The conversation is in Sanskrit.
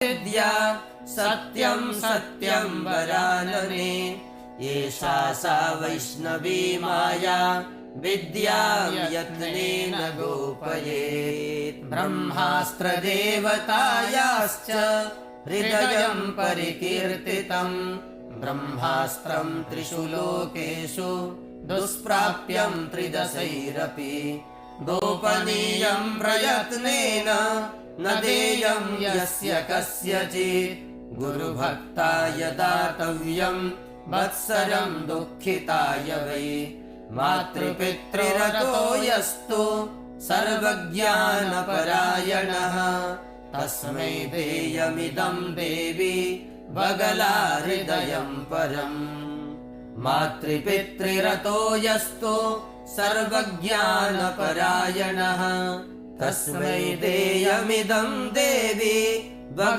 विद्या सत्यं सत्यं वरानने एषा सा वैष्णवी माया विद्यां यत्नेन गोपयेत्। ब्रह्मास्त्रदेवतायाश्च हृदयं परिकीर्तितम् ब्रह्मास्त्रं त्रिषु लोकेषु दुष्प्राप्यं त्रिदशैरपि गोपनीयं प्रयत्नेन न देयं यस्य कस्यचित् गुरुभक्ताय दातव्यं वत्सरं दुःखिताय वै मातृपितृरतो यस्तु सर्वज्ञानपरायणः तस्मै देयमिदं देवी बगलाहृदयं परम्। मातृपितृरतो यस्तु सर्वज्ञानपरायणः तस्मै देयमिदं देवी